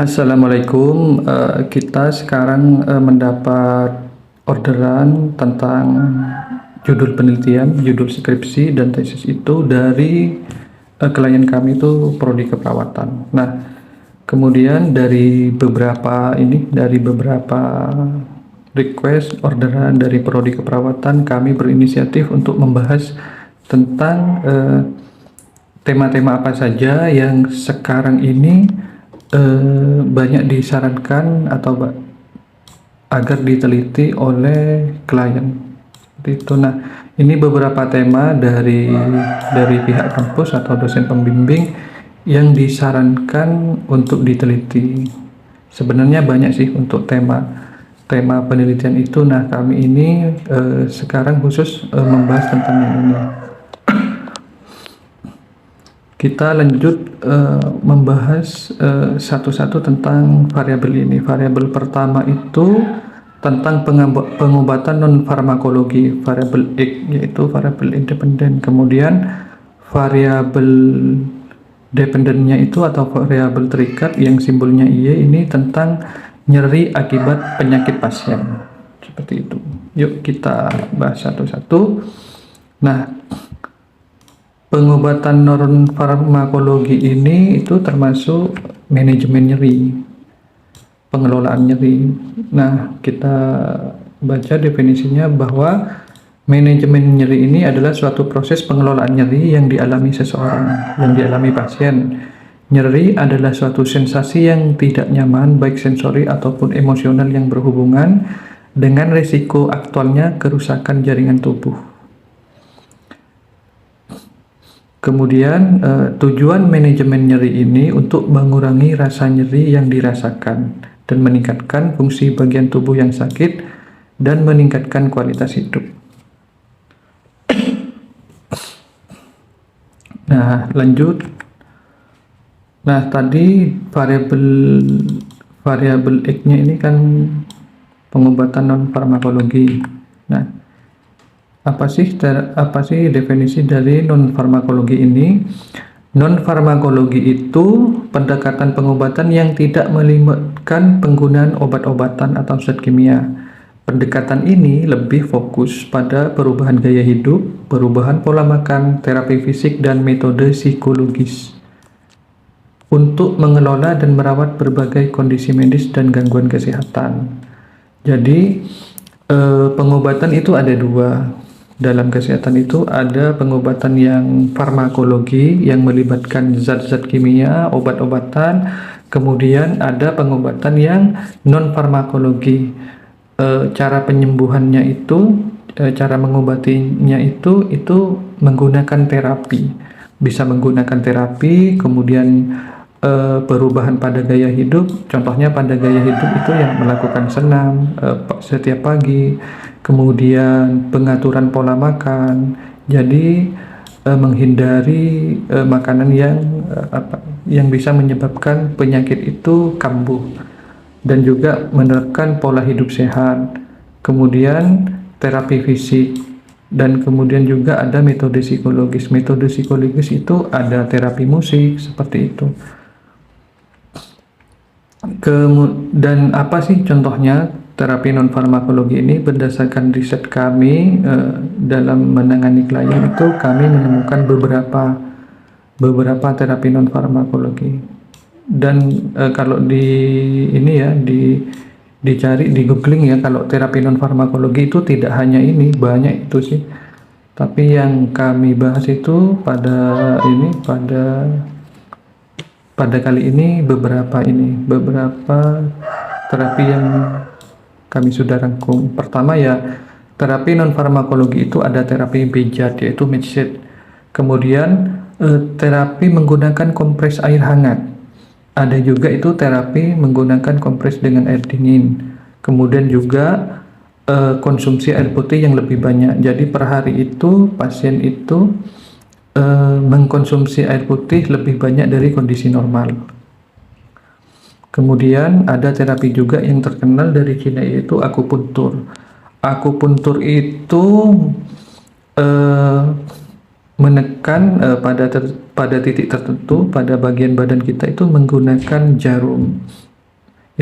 Assalamualaikum. Kita sekarang mendapat orderan tentang judul penelitian, judul skripsi dan tesis itu dari klien kami itu prodi keperawatan. Nah, kemudian dari beberapa request orderan dari prodi keperawatan, kami berinisiatif untuk membahas tentang tema-tema apa saja yang sekarang ini banyak disarankan agar diteliti oleh klien. Seperti itu. Nah, ini beberapa tema dari pihak kampus atau dosen pembimbing yang disarankan untuk diteliti. Sebenarnya banyak sih untuk tema penelitian itu. Nah, kami ini sekarang khusus membahas tentang yang ini. Kita lanjut membahas satu-satu tentang variabel ini. Variabel pertama itu tentang pengobatan non farmakologi, variabel X, yaitu variabel independen. Kemudian variabel dependennya itu atau variabel terikat yang simbolnya Y ini tentang nyeri akibat penyakit pasien. Seperti itu. Yuk kita bahas satu-satu. Nah, pengobatan non farmakologi ini itu termasuk manajemen nyeri, pengelolaan nyeri. Nah, kita baca definisinya bahwa manajemen nyeri ini adalah suatu proses pengelolaan nyeri yang dialami seseorang, yang dialami pasien. Nyeri adalah suatu sensasi yang tidak nyaman, baik sensori ataupun emosional yang berhubungan dengan risiko aktualnya kerusakan jaringan tubuh. Kemudian tujuan manajemen nyeri ini untuk mengurangi rasa nyeri yang dirasakan dan meningkatkan fungsi bagian tubuh yang sakit dan meningkatkan kualitas hidup. Nah, lanjut. Nah, tadi variabel X-nya ini kan pengobatan non farmakologi. Nah, apa sih definisi dari non farmakologi ini? Non farmakologi itu pendekatan pengobatan yang tidak melibatkan penggunaan obat-obatan atau zat kimia. Pendekatan ini lebih fokus pada perubahan gaya hidup, perubahan pola makan, terapi fisik, dan metode psikologis untuk mengelola dan merawat berbagai kondisi medis dan gangguan kesehatan. Jadi pengobatan itu ada dua. Dalam kesehatan itu ada pengobatan yang farmakologi yang melibatkan zat-zat kimia, obat-obatan. Kemudian ada pengobatan yang non farmakologi. Cara penyembuhannya itu, cara mengobatinya itu menggunakan terapi. Bisa menggunakan terapi, kemudian perubahan pada gaya hidup. Contohnya pada gaya hidup itu yang melakukan senam setiap pagi. Kemudian pengaturan pola makan, jadi menghindari makanan yang bisa menyebabkan penyakit itu kambuh, dan juga menerapkan pola hidup sehat. Kemudian terapi fisik, dan kemudian juga ada metode psikologis. Metode psikologis itu ada terapi musik seperti itu. Dan apa sih contohnya? Terapi non farmakologi ini berdasarkan riset kami dalam menangani klien itu kami menemukan beberapa terapi non farmakologi. Dan kalau dicari di googling ya, kalau terapi non farmakologi itu tidak hanya ini, banyak itu sih. Tapi yang kami bahas itu pada kali ini beberapa terapi yang kami sudah rangkum. Pertama ya, terapi non farmakologi itu ada terapi pijat yaitu medset. Kemudian terapi menggunakan kompres air hangat. Ada juga itu terapi menggunakan kompres dengan air dingin. Kemudian juga konsumsi air putih yang lebih banyak. Jadi per hari itu pasien itu mengkonsumsi air putih lebih banyak dari kondisi normal. Kemudian ada terapi juga yang terkenal dari Cina yaitu akupuntur. Akupuntur itu menekan pada titik tertentu pada bagian badan kita itu menggunakan jarum.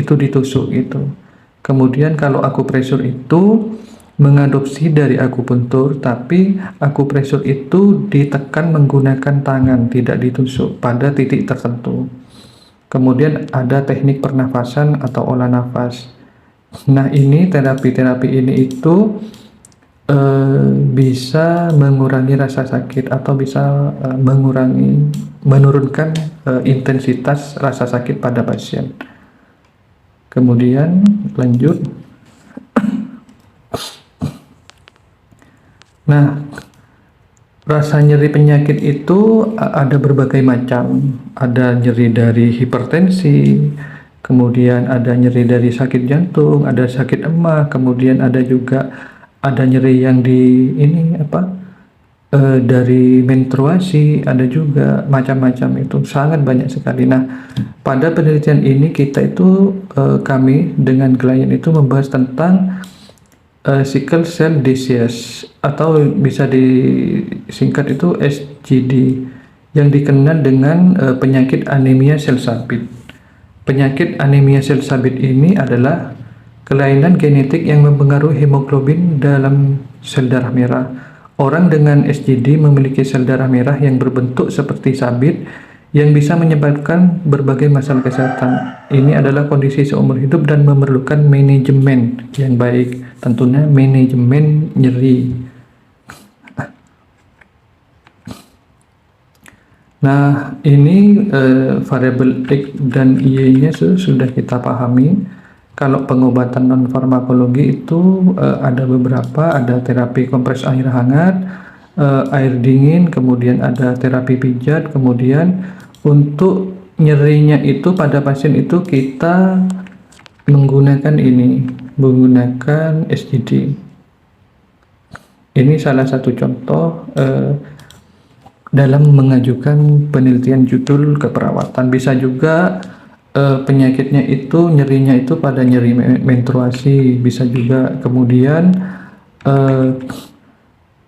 itu ditusuk itu. Kemudian kalau akupresur itu mengadopsi dari akupuntur, tapi akupresur itu ditekan menggunakan tangan, tidak ditusuk pada titik tertentu. Kemudian ada teknik pernafasan atau olah nafas. Nah, ini terapi-terapi ini itu bisa mengurangi rasa sakit atau bisa menurunkan intensitas rasa sakit pada pasien. Kemudian lanjut. Nah, rasa nyeri penyakit itu ada berbagai macam. Ada nyeri dari hipertensi, kemudian ada nyeri dari sakit jantung, ada sakit emah, kemudian ada juga ada nyeri yang dari menstruasi, ada juga macam-macam, itu sangat banyak sekali. Nah, pada penelitian ini kami dengan klien itu membahas tentang sickle cell disease atau bisa disingkat itu SCD, yang dikenal dengan penyakit anemia sel sabit. Penyakit anemia sel sabit ini adalah kelainan genetik yang mempengaruhi hemoglobin dalam sel darah merah. Orang dengan SCD memiliki sel darah merah yang berbentuk seperti sabit yang bisa menyebabkan berbagai masalah kesehatan. Ini adalah kondisi seumur hidup dan memerlukan manajemen yang baik, tentunya manajemen nyeri. Nah, ini variabel X dan Y-nya sudah kita pahami. Kalau pengobatan non-farmakologi itu ada beberapa, ada terapi kompres air hangat, air dingin, kemudian ada terapi pijat, kemudian untuk nyerinya itu pada pasien itu kita menggunakan SGD. Ini salah satu contoh dalam mengajukan penelitian judul keperawatan. Bisa juga penyakitnya itu, nyerinya itu pada nyeri menstruasi, bisa juga, kemudian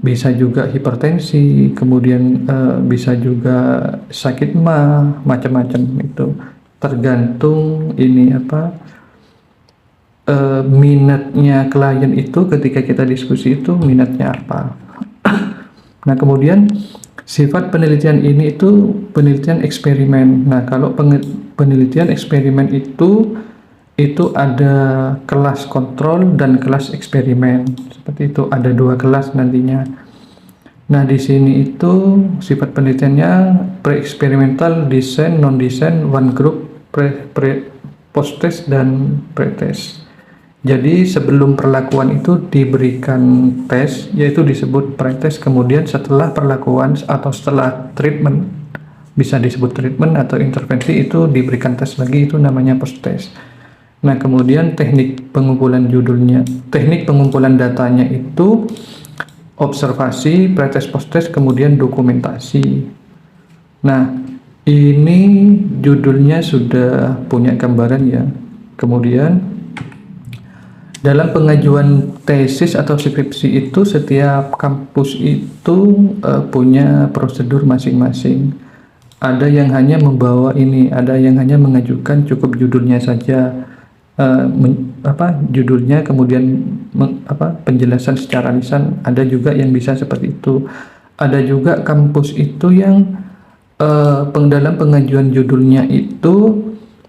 bisa juga hipertensi, kemudian bisa juga sakit mah, macam-macam itu. Tergantung minatnya klien itu, ketika kita diskusi itu minatnya apa. Nah, kemudian sifat penelitian ini itu penelitian eksperimen. Nah, kalau penelitian eksperimen itu ada kelas kontrol dan kelas eksperimen. Seperti itu, ada 2 kelas nantinya. Nah, di sini itu sifat penelitiannya pre-eksperimental, desain, non-desain, one group, post-test, dan pre-test. Jadi sebelum perlakuan itu diberikan tes, yaitu disebut pre-test. Kemudian setelah perlakuan atau setelah treatment, bisa disebut treatment atau intervensi, itu diberikan tes lagi, itu namanya post-test. Nah, kemudian teknik pengumpulan datanya itu observasi, pre-test, post-test, kemudian dokumentasi. Nah, ini judulnya sudah punya gambaran ya. Kemudian dalam pengajuan tesis atau skripsi itu setiap kampus itu punya prosedur masing-masing. Ada yang hanya membawa ada yang hanya mengajukan cukup judulnya saja, judulnya, kemudian penjelasan secara lisan. Ada juga yang bisa seperti itu. Ada juga kampus itu yang dalam pengajuan judulnya itu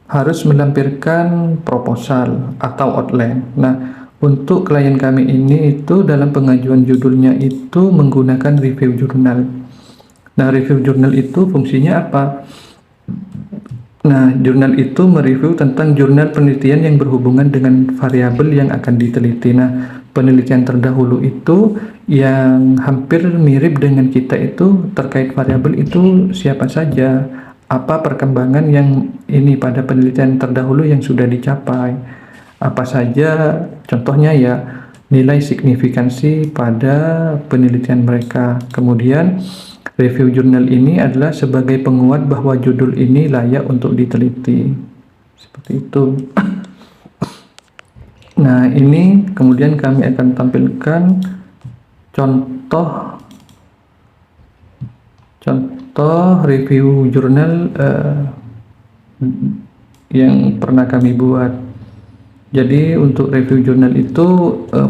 harus melampirkan proposal atau outline. Nah, untuk klien kami ini itu dalam pengajuan judulnya itu menggunakan review jurnal. Nah, review jurnal itu fungsinya apa? Nah, jurnal itu mereview tentang jurnal penelitian yang berhubungan dengan variabel yang akan diteliti. Nah, penelitian terdahulu itu yang hampir mirip dengan kita itu terkait variabel itu siapa saja, apa perkembangan yang ini pada penelitian terdahulu yang sudah dicapai, apa saja, contohnya ya nilai signifikansi pada penelitian mereka. Kemudian review jurnal ini adalah sebagai penguat bahwa judul ini layak untuk diteliti, seperti itu. Nah, ini kemudian kami akan tampilkan contoh review jurnal yang pernah kami buat. Jadi untuk review jurnal itu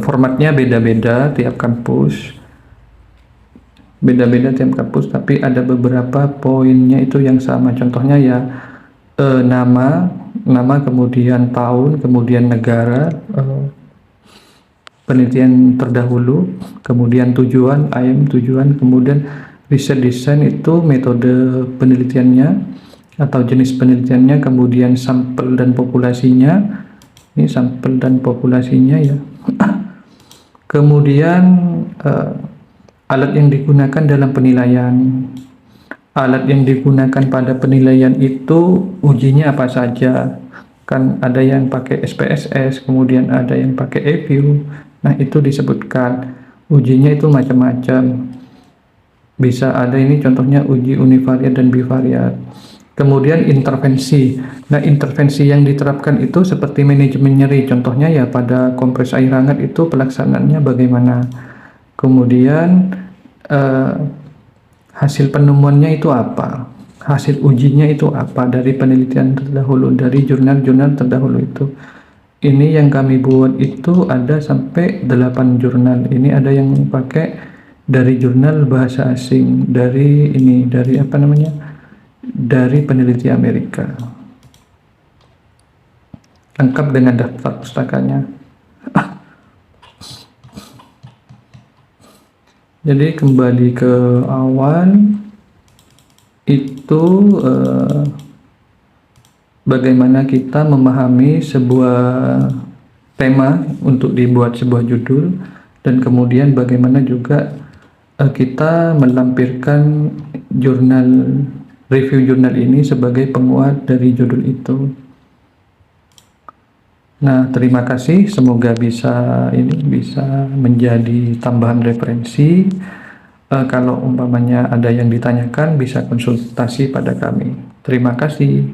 formatnya beda-beda tiap kampus, tapi ada beberapa poinnya itu yang sama. Contohnya ya nama kemudian tahun, kemudian negara, penelitian terdahulu, kemudian tujuan, tujuan, kemudian riset desain itu metode penelitiannya atau jenis penelitiannya, kemudian sampel dan populasinya. Ini sampel dan populasinya ya. Kemudian alat yang digunakan dalam penilaian. Alat yang digunakan pada penilaian itu ujinya apa saja. Kan ada yang pakai SPSS, kemudian ada yang pakai EView. Nah, itu disebutkan ujinya itu macam-macam. Bisa ada ini contohnya uji univariat dan bivariat. Kemudian intervensi. Nah, intervensi yang diterapkan itu seperti manajemen nyeri. Contohnya ya pada kompres air hangat itu pelaksanaannya bagaimana. Kemudian hasil penemuannya itu apa. Hasil ujinya itu apa dari penelitian terdahulu, dari jurnal-jurnal terdahulu itu. Ini yang kami buat itu ada sampai 8 jurnal. Ini ada yang pakai dari jurnal bahasa asing, dari peneliti Amerika, lengkap dengan daftar pustakanya. Jadi kembali ke awal itu bagaimana kita memahami sebuah tema untuk dibuat sebuah judul, dan kemudian bagaimana juga kita melampirkan review jurnal ini sebagai penguat dari judul itu. Nah, terima kasih, semoga bisa menjadi tambahan referensi. Kalau umpamanya ada yang ditanyakan bisa konsultasi pada kami. Terima kasih.